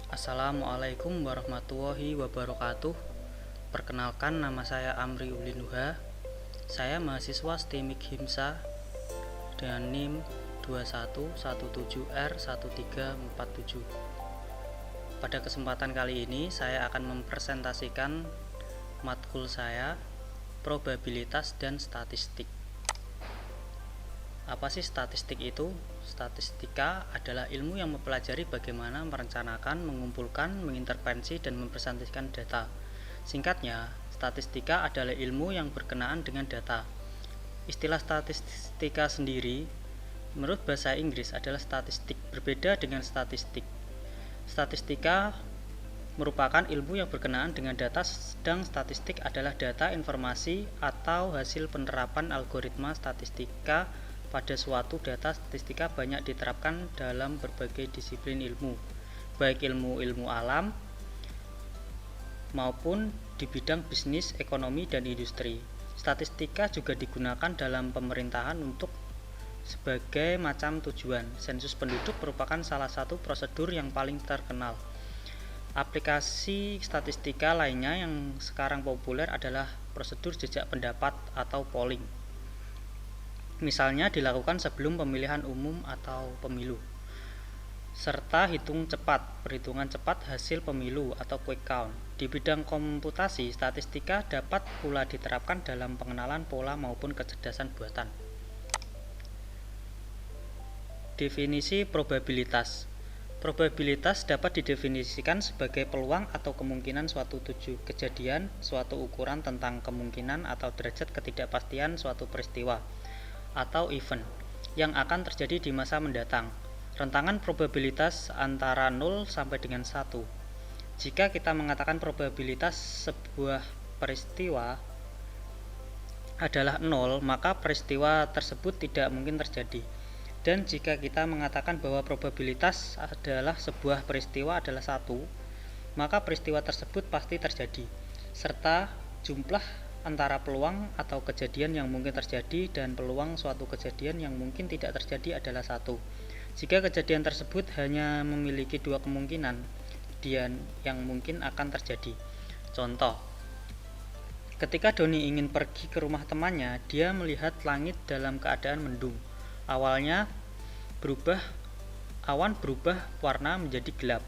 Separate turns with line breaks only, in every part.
Assalamualaikum warahmatullahi wabarakatuh. Perkenalkan, nama saya Amri Ulinuha. Saya mahasiswa STEMIK HIMSA dengan NIM 2117R1347. Pada kesempatan kali ini saya akan mempresentasikan matkul saya, probabilitas dan statistik. Apa sih statistik itu? Statistika adalah ilmu yang mempelajari bagaimana merencanakan, mengumpulkan, mengintervensi, dan mempresentasikan data. Singkatnya, statistika adalah ilmu yang berkenaan dengan data. Istilah statistika sendiri, menurut bahasa Inggris, adalah statistik, berbeda dengan statistik. Statistika merupakan ilmu yang berkenaan dengan data, sedang statistik adalah data, informasi, atau hasil penerapan algoritma statistika pada suatu data. Statistika banyak diterapkan dalam berbagai disiplin ilmu, baik ilmu alam maupun di bidang bisnis, ekonomi, dan industri. Statistika juga digunakan dalam pemerintahan untuk sebagai macam tujuan. Sensus penduduk merupakan salah satu prosedur yang paling terkenal. Aplikasi statistika lainnya yang sekarang populer adalah prosedur jejak pendapat atau polling. Misalnya dilakukan sebelum pemilihan umum atau pemilu. Serta perhitungan cepat hasil pemilu atau quick count. Di bidang komputasi, statistika dapat pula diterapkan dalam pengenalan pola maupun kecerdasan buatan. Definisi probabilitas. Probabilitas dapat didefinisikan sebagai peluang atau kemungkinan suatu kejadian, suatu ukuran tentang kemungkinan atau derajat ketidakpastian suatu peristiwa atau event yang akan terjadi di masa mendatang. Rentangan probabilitas antara 0 sampai dengan 1. Jika kita mengatakan probabilitas sebuah peristiwa adalah 0, maka peristiwa tersebut tidak mungkin terjadi. Dan jika kita mengatakan bahwa probabilitas adalah sebuah peristiwa adalah 1, maka peristiwa tersebut pasti terjadi, serta jumlah antara peluang atau kejadian yang mungkin terjadi dan peluang suatu kejadian yang mungkin tidak terjadi adalah 1. Jika kejadian tersebut hanya memiliki 2 kemungkinan yang mungkin akan terjadi. Contoh, ketika Doni ingin pergi ke rumah temannya, dia melihat langit dalam keadaan mendung. Awalnya awan berubah warna menjadi gelap.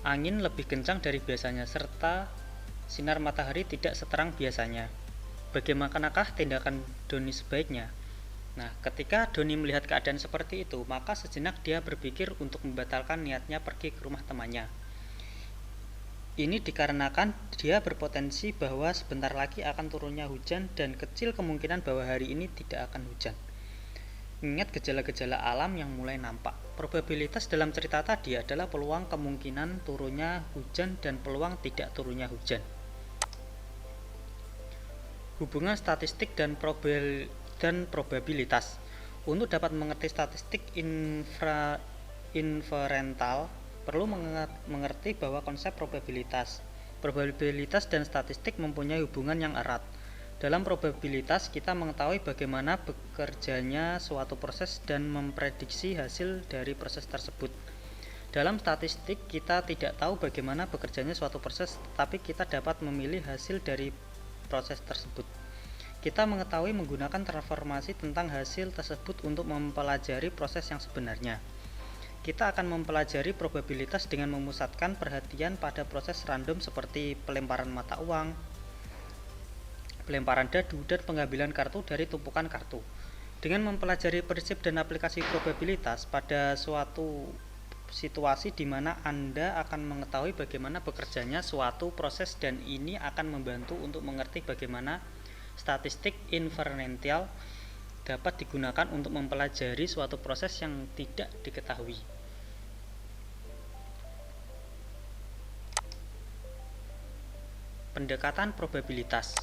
Angin lebih kencang dari biasanya serta sinar matahari tidak seterang biasanya. Bagaimanakah tindakan Doni sebaiknya? Nah, ketika Doni melihat keadaan seperti itu, maka sejenak dia berpikir untuk membatalkan niatnya pergi ke rumah temannya. Ini dikarenakan dia berpotensi bahwa sebentar lagi akan turunnya hujan dan kecil kemungkinan bahwa hari ini tidak akan hujan. Mengingat gejala-gejala alam yang mulai nampak. Probabilitas dalam cerita tadi adalah peluang kemungkinan turunnya hujan dan peluang tidak turunnya hujan. Hubungan statistik dan probabilitas. Untuk dapat mengerti statistik inferental, perlu mengerti bahwa konsep probabilitas dan statistik mempunyai hubungan yang erat. Dalam probabilitas, kita mengetahui bagaimana bekerjanya suatu proses dan memprediksi hasil dari proses tersebut. Dalam statistik, kita tidak tahu bagaimana bekerjanya suatu proses, tetapi kita dapat memilih hasil dari proses tersebut. Kita mengetahui menggunakan transformasi tentang hasil tersebut untuk mempelajari proses yang sebenarnya. Kita akan mempelajari probabilitas dengan memusatkan perhatian pada proses random seperti pelemparan mata uang, pelemparan dadu, dan pengambilan kartu dari tumpukan kartu. Dengan mempelajari prinsip dan aplikasi probabilitas pada suatu situasi di mana Anda akan mengetahui bagaimana bekerjanya suatu proses, dan ini akan membantu untuk mengerti bagaimana statistik inferensial dapat digunakan untuk mempelajari suatu proses yang tidak diketahui. Pendekatan probabilitas.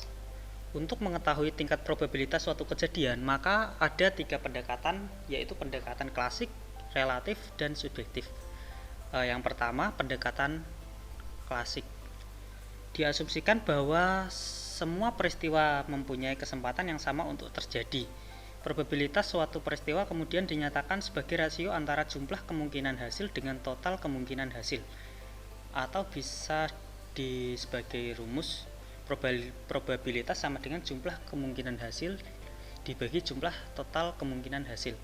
Untuk mengetahui tingkat probabilitas suatu kejadian, maka ada 3 pendekatan, yaitu pendekatan klasik, relatif, dan subjektif. Yang pertama, pendekatan klasik. Diasumsikan bahwa semua peristiwa mempunyai kesempatan yang sama untuk terjadi. Probabilitas suatu peristiwa kemudian dinyatakan sebagai rasio antara jumlah kemungkinan hasil dengan total kemungkinan hasil. atau bisa sebagai rumus probabilitas sama dengan jumlah kemungkinan hasil dibagi jumlah total kemungkinan hasil.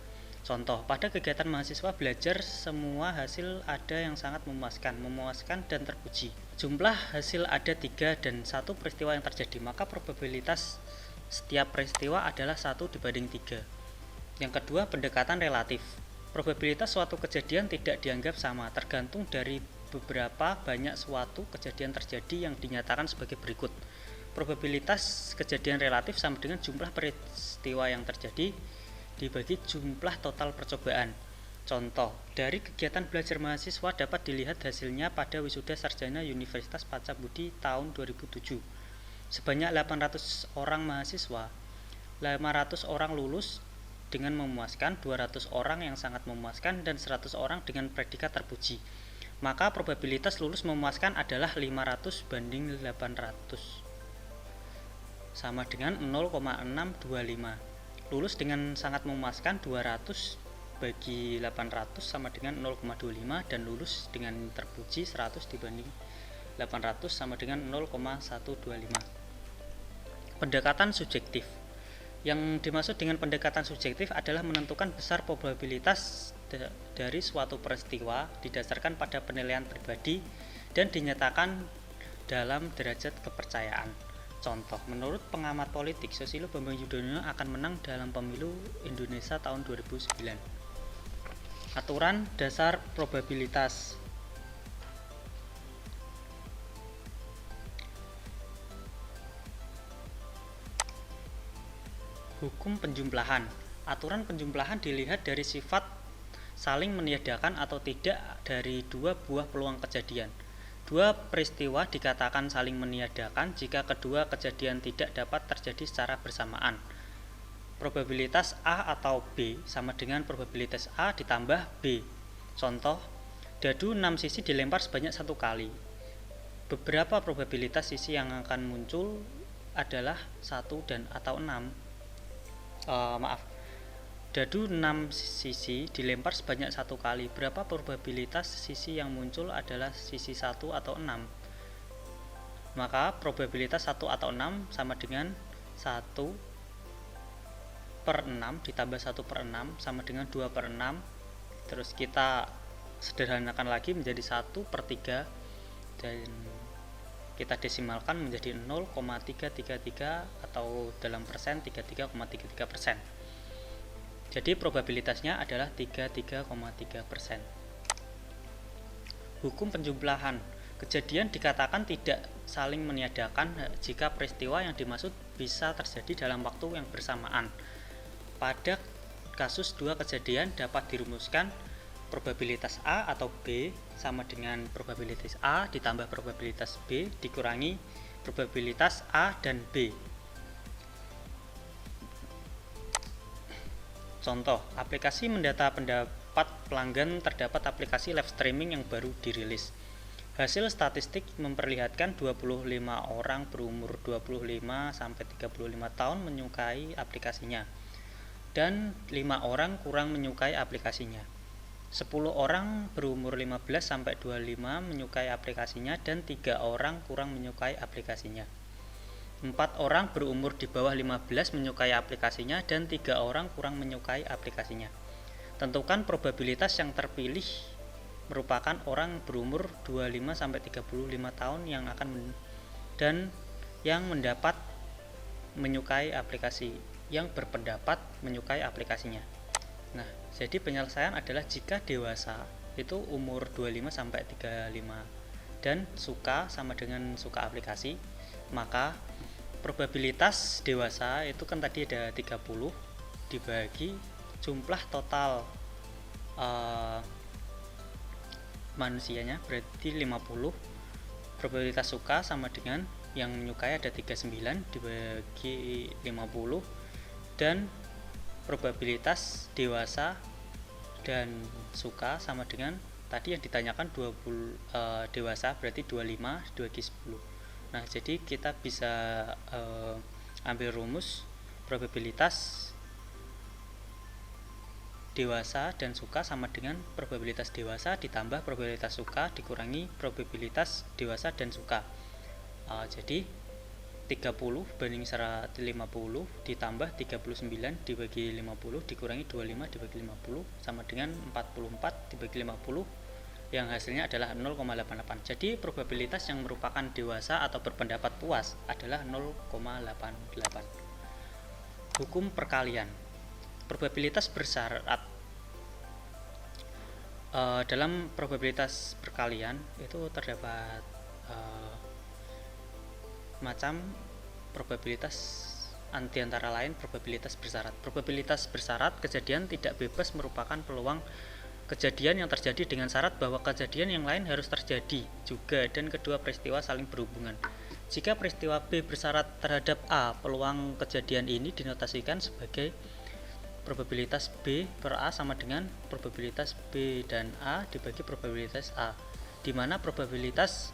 Contoh, pada kegiatan mahasiswa belajar, semua hasil ada yang sangat memuaskan dan terpuji. Jumlah hasil ada 3 dan 1 peristiwa yang terjadi, maka probabilitas setiap peristiwa adalah 1 dibanding 3. Yang kedua, pendekatan relatif. Probabilitas suatu kejadian tidak dianggap sama, tergantung dari beberapa banyak suatu kejadian terjadi yang dinyatakan sebagai berikut. Probabilitas kejadian relatif sama dengan jumlah peristiwa yang terjadi dibagi jumlah total percobaan. Contoh, dari kegiatan belajar mahasiswa dapat dilihat hasilnya pada wisuda sarjana Universitas Pacabudi tahun 2007. Sebanyak 800 orang mahasiswa, 500 orang lulus dengan memuaskan, 200 orang yang sangat memuaskan, dan 100 orang dengan predikat terpuji. Maka probabilitas lulus memuaskan adalah 500 banding 800 sama dengan 0,625. Lulus dengan sangat memuaskan 200 bagi 800 sama dengan 0,25, dan lulus dengan terpuji 100 dibanding 800 sama dengan 0,125. Pendekatan subjektif. Yang dimaksud dengan pendekatan subjektif adalah menentukan besar probabilitas dari suatu peristiwa didasarkan pada penilaian pribadi dan dinyatakan dalam derajat kepercayaan. Contoh, menurut pengamat politik Susilo Bambang Yudhoyono akan menang dalam pemilu Indonesia tahun 2009. Aturan dasar probabilitas. Hukum penjumlahan. Aturan penjumlahan dilihat dari sifat saling meniadakan atau tidak dari dua buah peluang kejadian. Dua peristiwa dikatakan saling meniadakan jika kedua kejadian tidak dapat terjadi secara bersamaan. Probabilitas A atau B sama dengan probabilitas A ditambah B. Contoh, dadu 6 sisi dilempar sebanyak 1 kali. Beberapa probabilitas sisi yang akan muncul adalah 1 dan atau 6. Dadu 6 sisi dilempar sebanyak 1 kali. Berapa probabilitas sisi yang muncul adalah sisi 1 atau 6? Maka probabilitas 1 atau 6 sama dengan 1 per 6 ditambah 1 per 6 sama dengan 2 per 6. Terus kita sederhanakan lagi menjadi 1 per 3 dan kita desimalkan menjadi 0,333 atau dalam persen 33,33%. Jadi probabilitasnya adalah 33,3%. Hukum penjumlahan. Kejadian dikatakan tidak saling meniadakan jika peristiwa yang dimaksud bisa terjadi dalam waktu yang bersamaan. Pada kasus dua kejadian dapat dirumuskan probabilitas A atau B sama dengan probabilitas A ditambah probabilitas B dikurangi probabilitas A dan B. Contoh, aplikasi mendata pendapat pelanggan. Terdapat aplikasi live streaming yang baru dirilis. Hasil statistik memperlihatkan 25 orang berumur 25 sampai 35 tahun menyukai aplikasinya dan 5 orang kurang menyukai aplikasinya. 10 orang berumur 15 sampai 25 menyukai aplikasinya dan 3 orang kurang menyukai aplikasinya. 4 orang berumur di bawah 15 menyukai aplikasinya dan 3 orang kurang menyukai aplikasinya. Tentukan probabilitas yang terpilih merupakan orang berumur 25 sampai 35 tahun yang akan dan yang mendapat menyukai aplikasi, yang berpendapat menyukai aplikasinya. Nah, jadi penyelesaian adalah jika dewasa itu umur 25 sampai 35 dan suka sama dengan suka aplikasi, maka probabilitas dewasa itu kan tadi ada 30 dibagi jumlah total manusianya berarti 50. Probabilitas suka sama dengan yang menyukai ada 39 dibagi 50, dan probabilitas dewasa dan suka sama dengan tadi yang ditanyakan 20 dewasa berarti 25 dibagi 10. Nah, jadi kita bisa ambil rumus probabilitas dewasa dan suka sama dengan probabilitas dewasa ditambah probabilitas suka dikurangi probabilitas dewasa dan suka. Jadi 30 banding 150 ditambah 39 dibagi 50 dikurangi 25 dibagi 50 sama dengan 44 dibagi 50 yang hasilnya adalah 0,88. Jadi probabilitas yang merupakan dewasa atau berpendapat puas adalah 0,88. Hukum perkalian. Probabilitas bersyarat. Dalam probabilitas perkalian itu terdapat macam probabilitas antara lain probabilitas bersyarat. Probabilitas bersyarat kejadian tidak bebas merupakan peluang kejadian yang terjadi dengan syarat bahwa kejadian yang lain harus terjadi juga dan kedua peristiwa saling berhubungan. Jika peristiwa B bersyarat terhadap A, peluang kejadian ini dinotasikan sebagai probabilitas B per A sama dengan probabilitas B dan A dibagi probabilitas A, di mana probabilitas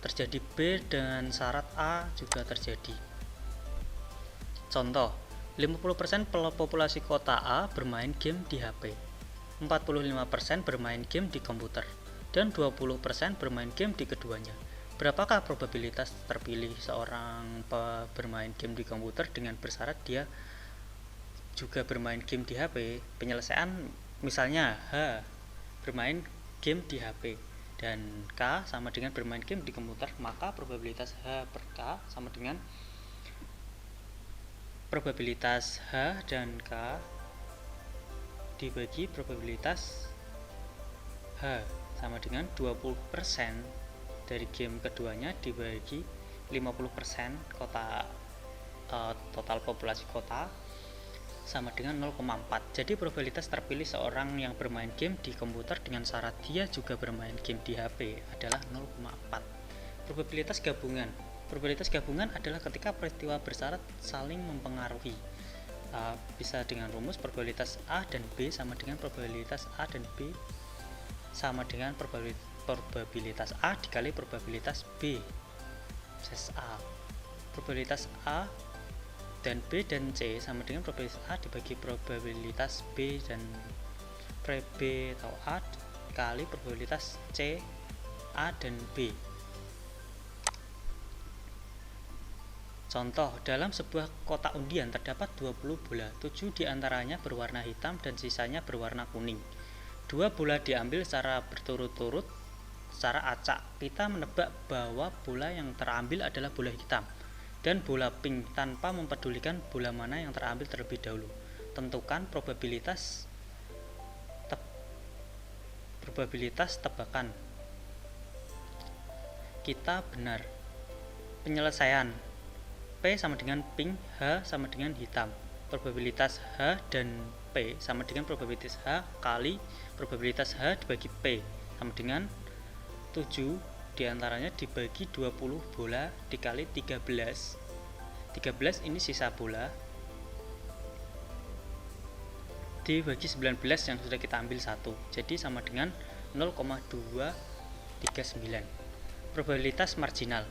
terjadi B dengan syarat A juga terjadi. Contoh, 50% populasi kota A bermain game di HP, 45% bermain game di komputer, dan 20% bermain game di keduanya. Berapakah probabilitas terpilih seorang bermain game di komputer dengan bersyarat dia juga bermain game di HP? Penyelesaian misalnya H bermain game di HP dan K sama dengan bermain game di komputer, maka probabilitas H per K sama dengan probabilitas H dan K dibagi probabilitas H sama dengan 20% dari game keduanya dibagi 50% total populasi kota sama dengan 0,4. Jadi probabilitas terpilih seorang yang bermain game di komputer dengan syarat dia juga bermain game di HP adalah 0,4. Probabilitas gabungan. Probabilitas gabungan adalah ketika peristiwa bersyarat saling mempengaruhi. Bisa dengan rumus probabilitas A dan B sama dengan probabilitas A dan B sama dengan probabilitas A dikali probabilitas B A. Probabilitas A dan B dan C sama dengan probabilitas A dibagi probabilitas B dan B atau A kali probabilitas C, A dan B. Contoh, dalam sebuah kotak undian terdapat 20 bola, 7 diantaranya berwarna hitam dan sisanya berwarna kuning. 2 bola diambil secara berturut-turut secara acak. Kita menebak bahwa bola yang terambil adalah bola hitam dan bola pink tanpa mempedulikan bola mana yang terambil terlebih dahulu. Tentukan probabilitas tebakan kita benar. Penyelesaian P sama dengan pink, H sama dengan hitam. Probabilitas H dan P sama dengan probabilitas H kali probabilitas H dibagi P sama dengan 7 diantaranya dibagi 20 bola dikali 13 ini sisa bola dibagi 19 yang sudah kita ambil 1, jadi sama dengan 0,239. Probabilitas marginal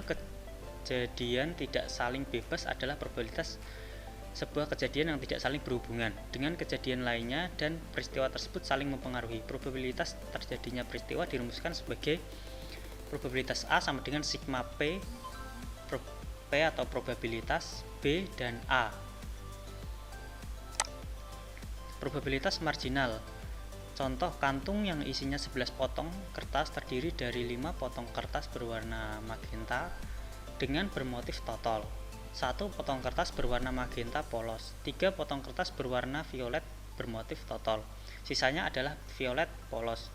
kejadian tidak saling bebas adalah probabilitas sebuah kejadian yang tidak saling berhubungan dengan kejadian lainnya dan peristiwa tersebut saling mempengaruhi. Probabilitas terjadinya peristiwa dirumuskan sebagai probabilitas A sama dengan sigma P atau probabilitas B dan A. Probabilitas marginal. Contoh, kantung yang isinya 11 potong kertas terdiri dari 5 potong kertas berwarna magenta dengan bermotif totol, 1 potong kertas berwarna magenta polos, 3 potong kertas berwarna violet bermotif totol, sisanya adalah violet polos.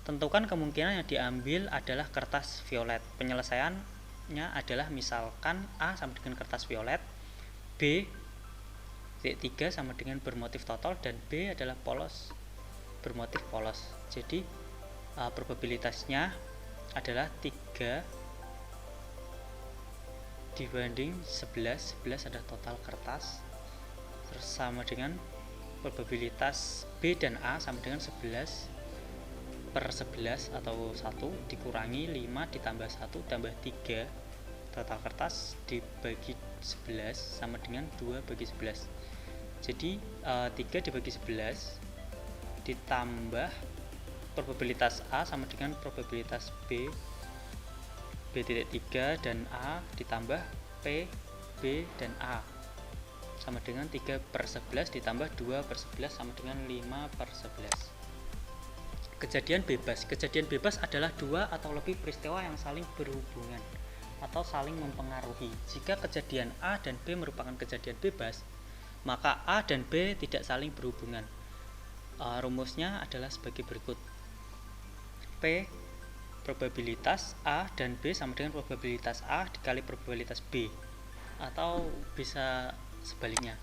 Tentukan kemungkinan yang diambil adalah kertas violet. Penyelesaiannya adalah misalkan A sama dengan kertas violet, B 3 sama dengan bermotif totol, dan B adalah polos bermotif polos. Jadi probabilitasnya adalah 3 dibanding 11 adalah total kertas, terus sama dengan probabilitas B dan A sama dengan 11 per 11 atau 1 dikurangi 5 ditambah 1 tambah 3 total kertas dibagi 11 sama dengan 2 bagi 11. Jadi 3 dibagi 11 ditambah probabilitas A sama dengan probabilitas B titik 3 dan A ditambah P, B, dan A sama dengan 3/11 ditambah 2/11 sama dengan 5/11. Kejadian bebas adalah dua atau lebih peristiwa yang saling berhubungan atau saling mempengaruhi. Jika kejadian A dan B merupakan kejadian bebas, maka A dan B tidak saling berhubungan. Rumusnya adalah sebagai berikut. P probabilitas A dan B sama dengan probabilitas A dikali probabilitas B, atau bisa sebaliknya.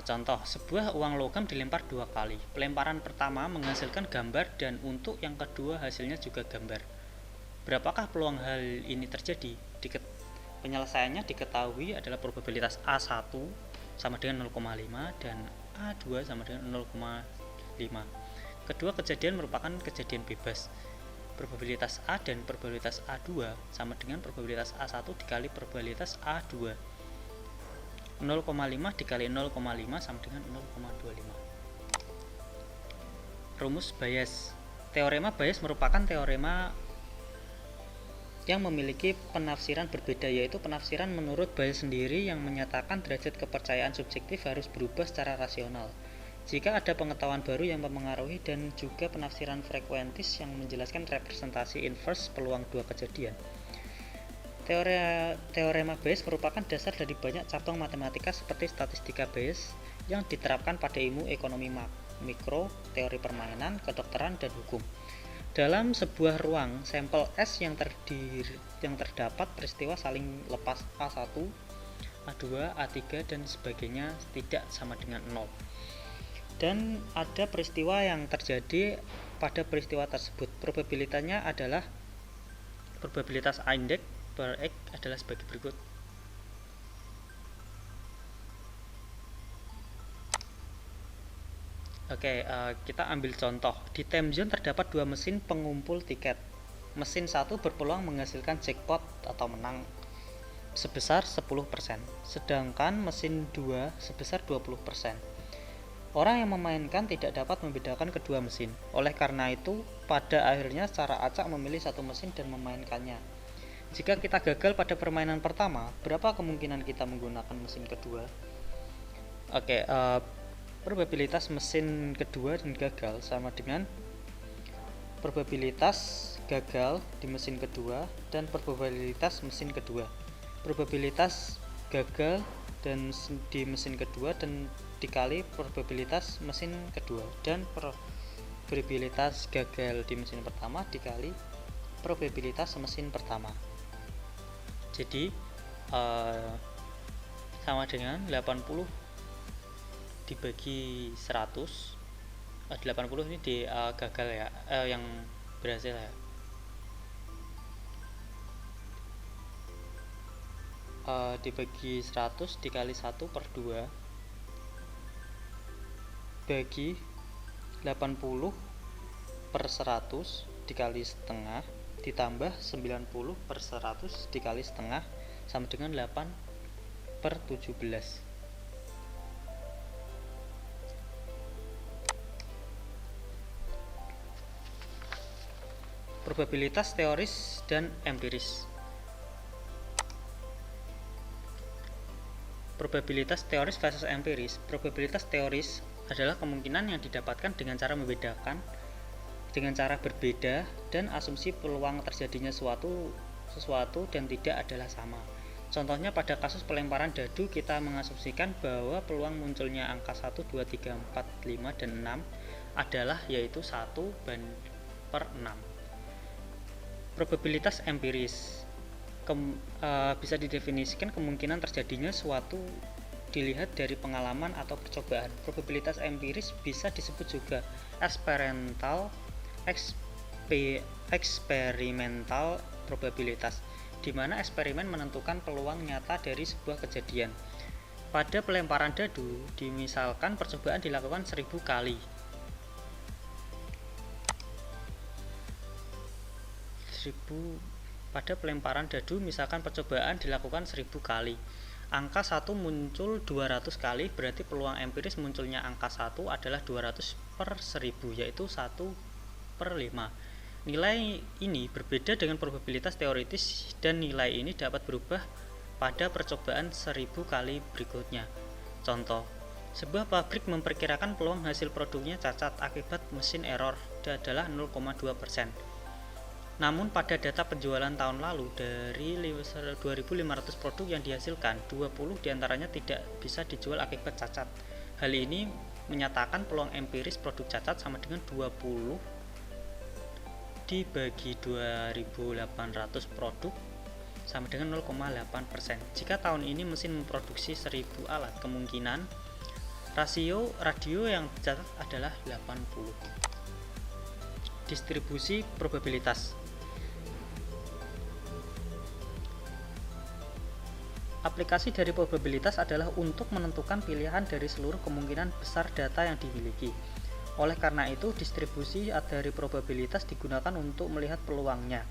Contoh, sebuah uang logam dilempar 2 kali. Pelemparan pertama menghasilkan gambar dan untuk yang kedua hasilnya juga gambar. Berapakah peluang hal ini terjadi? Penyelesaiannya diketahui adalah probabilitas A1 sama dengan 0,5 dan A2 sama dengan 0,5. Kedua kejadian merupakan kejadian bebas. Probabilitas A dan probabilitas A2 sama dengan probabilitas A1 dikali probabilitas A2. 0,5 dikali 0,5 sama dengan 0,25. Rumus Bayes. Teorema Bayes merupakan teorema yang memiliki penafsiran berbeda, yaitu penafsiran menurut Bayes sendiri yang menyatakan derajat kepercayaan subjektif harus berubah secara rasional jika ada pengetahuan baru yang mempengaruhi, dan juga penafsiran frekuentis yang menjelaskan representasi inverse peluang dua kejadian. Teorema Bayes merupakan dasar dari banyak cabang matematika seperti statistika Bayes yang diterapkan pada ilmu ekonomi mikro, teori permainan, kedokteran, dan hukum. Dalam sebuah ruang sampel S yang terdapat peristiwa saling lepas A1, A2, A3, dan sebagainya tidak sama dengan 0. Dan ada peristiwa yang terjadi pada peristiwa tersebut. Probabilitasnya adalah probabilitas A index per X adalah sebagai berikut. Oke, kita ambil contoh. Di time zone terdapat dua mesin pengumpul tiket. Mesin 1 berpeluang menghasilkan jackpot atau menang sebesar 10%, sedangkan mesin 2 sebesar 20%. Orang yang memainkan tidak dapat membedakan kedua mesin. Oleh karena itu, pada akhirnya secara acak memilih satu mesin dan memainkannya. Jika kita gagal pada permainan pertama, berapa kemungkinan kita menggunakan mesin kedua? Oke, probabilitas mesin kedua dan gagal sama dengan probabilitas gagal di mesin kedua dan probabilitas mesin kedua. Probabilitas gagal dan di mesin kedua dan dikali probabilitas mesin kedua, dan probabilitas gagal di mesin pertama dikali probabilitas mesin pertama. Jadi sama dengan 80 dibagi 100. 80 ini di gagal ya, yang berhasil ya. Dibagi 100 dikali 1/2 bagi 80/100 dikali setengah ditambah 90/100 dikali setengah sama dengan 8/17. Probabilitas teoris dan empiris. Probabilitas teoris versus empiris. Probabilitas teoris adalah kemungkinan yang didapatkan dengan cara berbeda dan asumsi peluang terjadinya sesuatu dan tidak adalah sama. Contohnya pada kasus pelemparan dadu, kita mengasumsikan bahwa peluang munculnya angka 1, 2, 3, 4, 5, dan 6 adalah yaitu 1/6. Probabilitas empiris bisa didefinisikan kemungkinan terjadinya suatu dilihat dari pengalaman atau percobaan. Probabilitas empiris bisa disebut juga eksperimental probabilitas, di mana eksperimen menentukan peluang nyata dari sebuah kejadian. Pada pelemparan dadu, dimisalkan percobaan dilakukan 1000 kali. Pada pelemparan dadu misalkan percobaan dilakukan 1000 kali. angka 1 muncul 200 kali, berarti peluang empiris munculnya angka 1 adalah 200 per 1000, yaitu 1 per 5. Nilai ini berbeda dengan probabilitas teoritis, dan nilai ini dapat berubah pada percobaan 1000 kali berikutnya. Contoh, sebuah pabrik memperkirakan peluang hasil produknya cacat akibat mesin error adalah 0,2%. Namun pada data penjualan tahun lalu, dari 2.500 produk yang dihasilkan, 20 diantaranya tidak bisa dijual akibat cacat. Hal ini menyatakan peluang empiris produk cacat sama dengan 20 dibagi 2.800 produk sama dengan 0,8%. Jika tahun ini mesin memproduksi 1000 alat, kemungkinan rasio radio yang dicatat adalah 80. Distribusi probabilitas. Aplikasi dari probabilitas adalah untuk menentukan pilihan dari seluruh kemungkinan besar data yang dimiliki. Oleh karena itu, distribusi dari probabilitas digunakan untuk melihat peluangnya.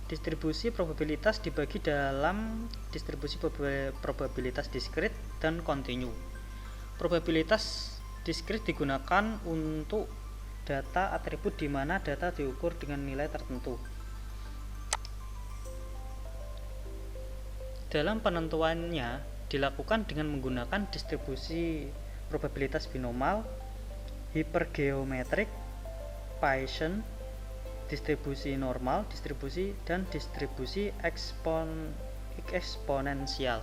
Distribusi probabilitas dibagi dalam distribusi probabilitas diskrit dan kontinu. Probabilitas diskrit digunakan untuk data atribut di mana data diukur dengan nilai tertentu. Dalam penentuannya dilakukan dengan menggunakan distribusi probabilitas binomal, hipergeometrik, Bayesian, distribusi normal, dan distribusi eksponensial.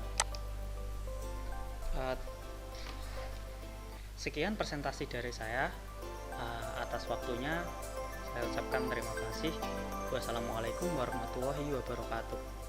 Sekian presentasi dari saya. Atas waktunya saya ucapkan terima kasih. Wassalamualaikum warahmatullahi wabarakatuh.